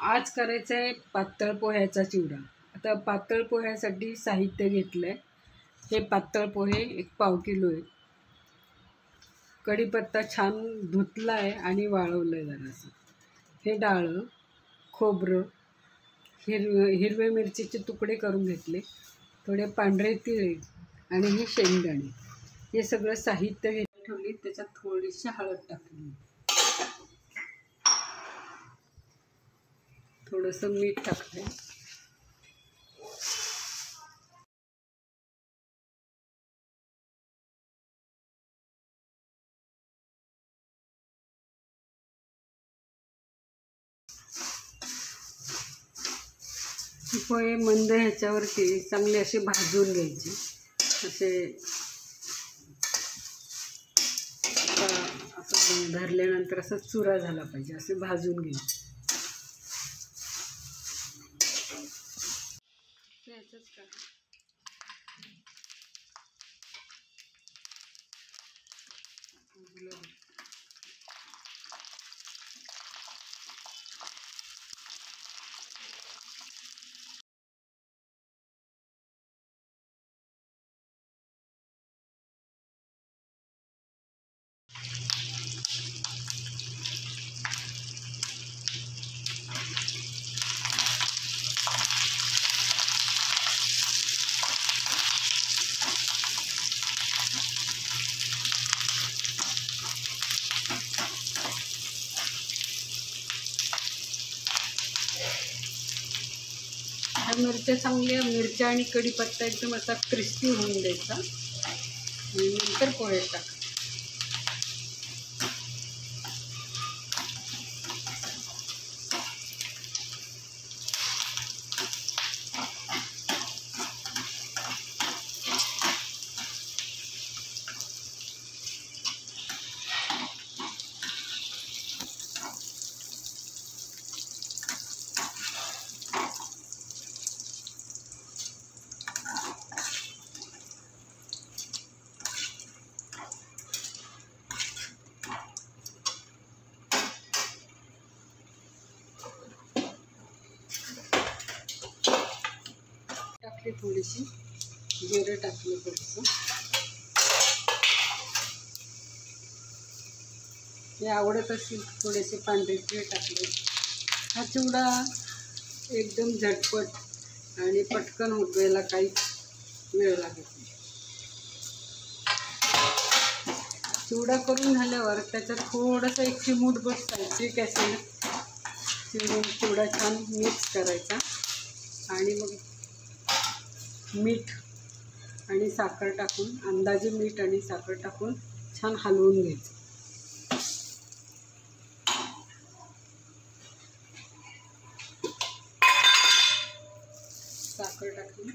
आज करायचं आहे पातळ पोह्याचा चिवडा। आता पातळ पोह्यासाठी साहित्य घेतलं आहे। हे पातळ पोहे 1 पाव किलो आहे। कढीपत्ता छान धुतला आहे आणि वाळवलं आहे जरासं। हे डाळं, खोबरं, हिरवे मिरचीचे तुकडे करून घेतले, थोडे पांढरे तीळ आणि हे शेंगदाणे। हे सगळं साहित्य घेऊन ठेवले। त्याच्यात थोडीशी हळद टाकली, थोडंसं मीठ टाकलं। पोहे मंद ह्याच्यावरती चांगले असे भाजून घ्यायचे। असे असं धरल्यानंतर असं चुरा झाला पाहिजे, असे भाजून घ्यायचे। याचंच का मिरच्या चांगल्या, मिरच्या आणि कढीपत्ता एकदम असा क्रिस्पी होऊन द्यायचा आणि नंतर पोहे टाकायचे। टाकली थोडीशी जिरं टाकलं, थोडंसं हे आवडत असेल थोडेसे पांढरे तीळ टाकले। हा चिवडा एकदम झटपट आणि पटकन होतो, काहीच वेळ लागत नाही। चिवडा करून झाल्यावर त्याच्यात थोडंसं 1 चिमूटभर सायट्रिक ॲसिड चिवडून चिवडा छान मिक्स करायचा आणि मग मीठ आणि साखर टाकून, अंदाजे मीठ आणि साखर टाकून छान हलवून घ्यायचं। साखर टाकून